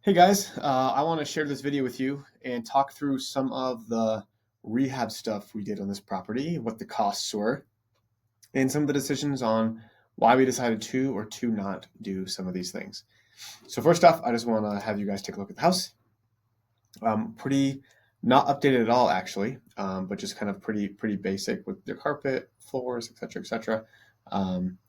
Hey guys, I want to share this video with you and talk through some of the rehab stuff we did on this property, what the costs were, and some of the decisions on why we decided to or to not do some of these things. So first off, I just want to have you guys take a look at the house. Pretty not updated at all actually, but just kind of pretty basic with the carpet, floors, etc., etc. Um,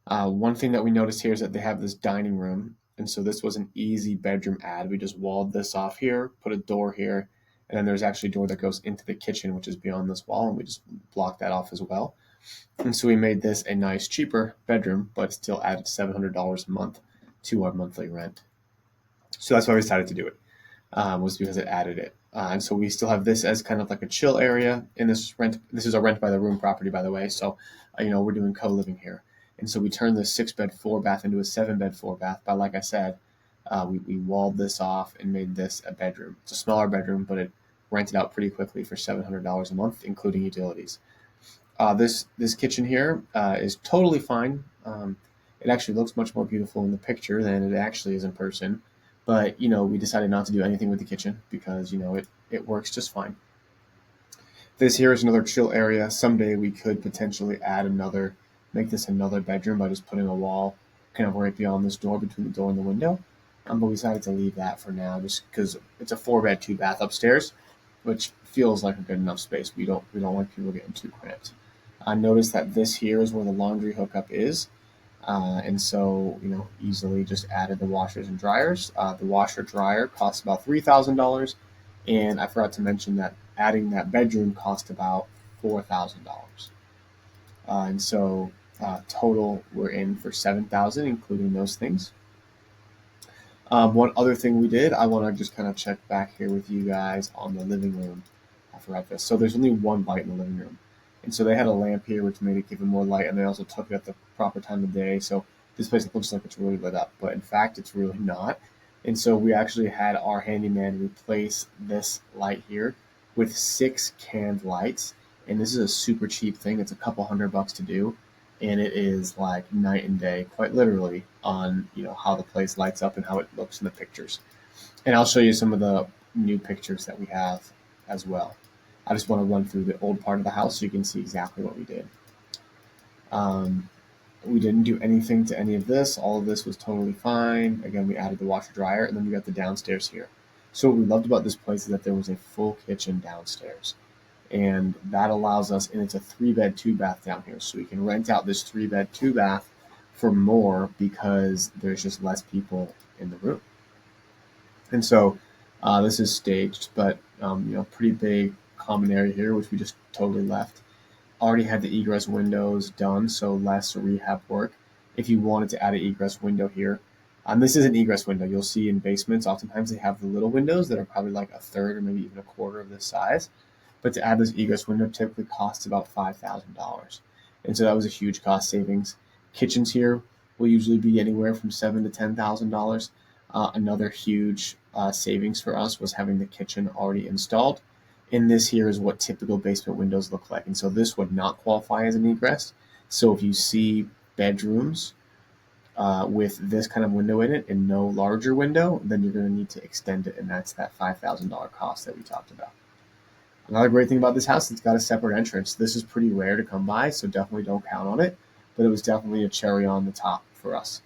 One thing that we noticed here is that they have this dining room, and so this was an easy bedroom add. We just walled this off here, put a door here, and then there's actually a door that goes into the kitchen, which is beyond this wall, and we just blocked that off as well. And so we made this a nice, cheaper bedroom, but still added $700 a month to our monthly rent. So that's why we decided to do it, was because it added it. And so we still have this as kind of like a chill area in this rent. This is a rent by the room property, by the way. So, we're doing co-living here. And so we turned this 6-bed 4-bath into a 7-bed 4-bath. But like I said, we walled this off and made this a bedroom. It's a smaller bedroom, but it rented out pretty quickly for $700 a month, including utilities. This kitchen here is totally fine. It actually looks much more beautiful in the picture than it actually is in person. But we decided not to do anything with the kitchen because it works just fine. This here is another chill area. Someday we could potentially make this another bedroom by just putting a wall kind of right beyond this door between the door and the window. But we decided to leave that for now just because it's a 4-bed 2-bath upstairs, which feels like a good enough space. We don't like people getting too cramped. I noticed that this here is where the laundry hookup is. And so, easily just added the washers and dryers. The washer dryer costs about $3,000. And I forgot to mention that adding that bedroom cost about $4,000. And so total we're in for $7,000, including those things. One other thing we did, I want to just kind of check back here with you guys on the living room. I forgot this. So there's only one light in the living room. And so they had a lamp here, which made it give it more light, and they also took it at the proper time of day. So this place looks like it's really lit up, but in fact, it's really not. And so we actually had our handyman replace this light here with 6 canned lights. And this is a super cheap thing. It's a couple $100 to do, and it is like night and day, quite literally, on how the place lights up and how it looks in the pictures. And I'll show you some of the new pictures that we have as well. I just want to run through the old part of the house so you can see exactly what we did. We didn't do anything to any of this. All of this was totally fine. Again, we added the washer dryer, and then we got the downstairs here. So what we loved about this place is that there was a full kitchen downstairs. And that allows us, and it's a 3-bed 2-bath down here. So we can rent out this 3-bed 2-bath for more because there's just less people in the room. And so this is staged, but pretty big common area here, which we just totally left. Already had the egress windows done, so less rehab work. If you wanted to add an egress window here, this is an egress window. You'll see in basements, oftentimes they have the little windows that are probably like a third or maybe even a quarter of this size. But to add this egress window typically costs about $5,000. And so that was a huge cost savings. Kitchens here will usually be anywhere from $7,000 to $10,000. Another huge savings for us was having the kitchen already installed. And this here is what typical basement windows look like. And so this would not qualify as an egress. So if you see bedrooms with this kind of window in it and no larger window, then you're going to need to extend it. And that's that $5,000 cost that we talked about. Another great thing about this house, it's got a separate entrance. This is pretty rare to come by, so definitely don't count on it. But it was definitely a cherry on the top for us.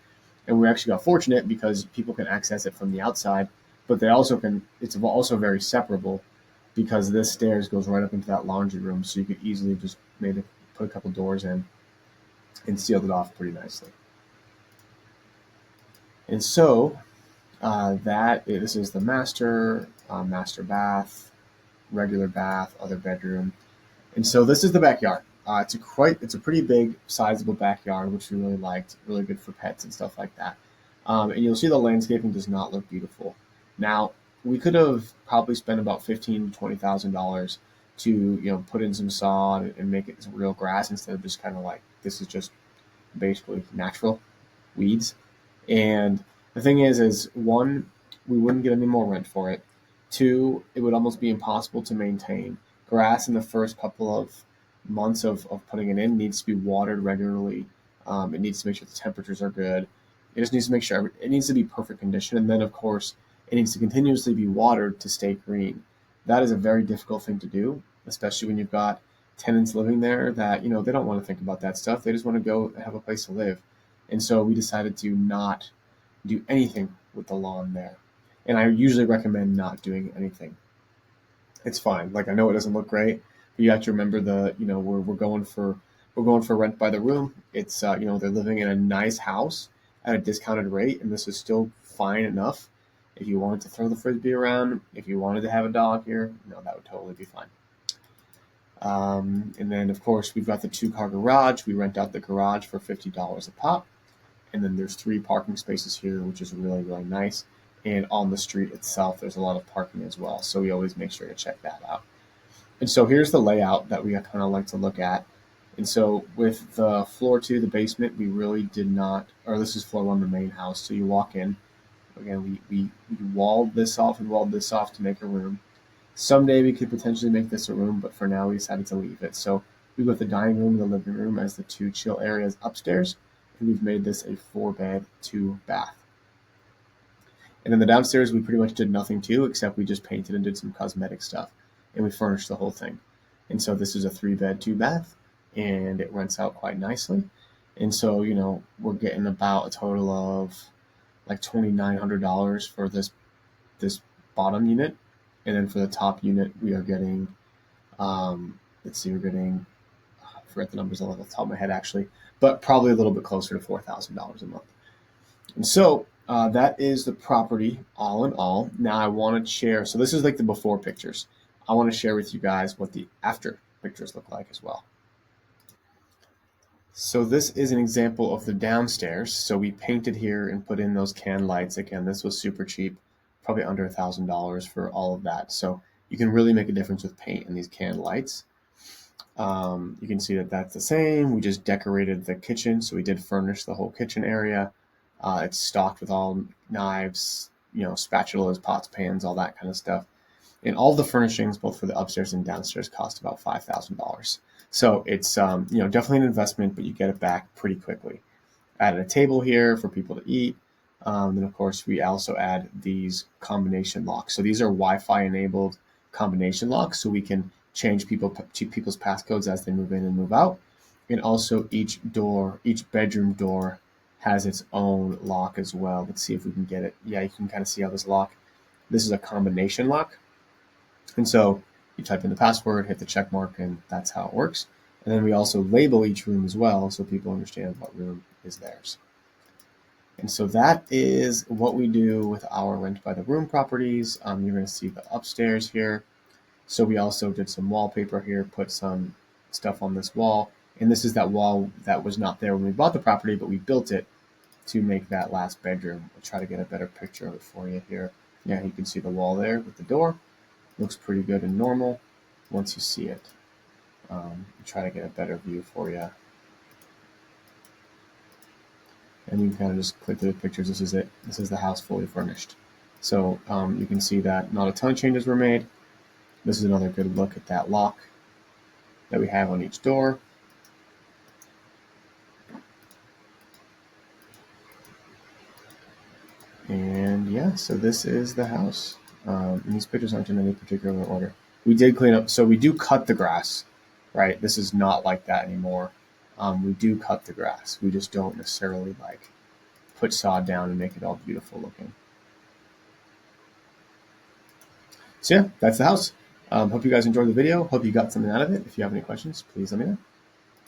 And we actually got fortunate because people can access it from the outside, but they also can, it's also very separable because this stairs goes right up into that laundry room. So you could easily just maybe put a couple doors in and sealed it off pretty nicely. And so this is the master bath, regular bath, other bedroom. And so this is the backyard. It's a pretty big, sizable backyard, which we really liked. Really good for pets and stuff like that. And you'll see the landscaping does not look beautiful. Now, we could have probably spent about $15,000 to $20,000 to put in some sod and make it some real grass instead of just kind of like this is just basically natural weeds. And the thing is one, we wouldn't get any more rent for it. Two, it would almost be impossible to maintain. Grass in the first couple of months of putting it in needs to be watered regularly. It needs to make sure the temperatures are good. It just needs to make sure it needs to be perfect condition. And then, of course, it needs to continuously be watered to stay green. That is a very difficult thing to do, especially when you've got tenants living there that, they don't want to think about that stuff. They just want to go have a place to live. And so we decided to not do anything with the lawn there. And I usually recommend not doing anything. It's fine. Like, I know it doesn't look great, but you have to remember we're going for rent by the room. It's they're living in a nice house at a discounted rate, and this is still fine enough. If you wanted to throw the frisbee around, if you wanted to have a dog here, that would totally be fine. And then of course we've got the 2-car garage. We rent out the garage for $50 a pop, and then there's 3 parking spaces here, which is really, really nice. And on the street itself, there's a lot of parking as well. So we always make sure to check that out. And so here's the layout that we kind of like to look at. And so with the floor 2, the basement, we really did not, or this is floor 1, the main house. So you walk in. Again, we walled this off and walled this off to make a room. Someday we could potentially make this a room, but for now we decided to leave it. So we've got the dining room and the living room as the 2 chill areas upstairs. And we've made this a 4-bed, 2-bath. And then the downstairs, we pretty much did nothing to, except we just painted and did some cosmetic stuff. And we furnished the whole thing. And so this is a 3-bed, 2-bath, and it rents out quite nicely. And so, we're getting about a total of like $2,900 for this bottom unit. And then for the top unit, we are getting, I forget the numbers off the top of my head actually, but probably a little bit closer to $4,000 a month. And so that is the property all in all. Now I want to share, so this is like the before pictures. I want to share with you guys what the after pictures look like as well. So this is an example of the downstairs. So we painted here and put in those can lights. Again, this was super cheap, probably under $1,000 for all of that. So you can really make a difference with paint and these can lights. You can see that that's the same. We just decorated the kitchen. So we did furnish the whole kitchen area. It's stocked with all knives, spatulas, pots, pans, all that kind of stuff. And all the furnishings, both for the upstairs and downstairs, cost about $5,000. So it's, definitely an investment, but you get it back pretty quickly. Added a table here for people to eat. Then, of course, we also add these combination locks. So these are Wi-Fi enabled combination locks, so we can change people's passcodes as they move in and move out. And also each bedroom door has its own lock as well. Let's see if we can get it. Yeah, you can kind of see how this lock. This is a combination lock. And so you type in the password, hit the check mark, and that's how it works. And then we also label each room as well so people understand what room is theirs. And so that is what we do with our rent by the room properties. You're going to see the upstairs here. So we also did some wallpaper here, put some stuff on this wall. And this is that wall that was not there when we bought the property, but we built it to make that last bedroom. I'll try to get a better picture of it for you here. Yeah, you can see the wall there with the door. Looks pretty good and normal once you see it. Try to get a better view for you. And you can kind of just click through the pictures. This is it. This is the house fully furnished. So you can see that not a ton of changes were made. This is another good look at that lock that we have on each door. And yeah, so this is the house. And these pictures aren't in any particular order. We did clean up, so we do cut the grass, right? This is not like that anymore. We do cut the grass. We just don't necessarily put sod down and make it all beautiful looking. So yeah, that's the house. Hope you guys enjoyed the video. Hope you got something out of it. If you have any questions, please let me know.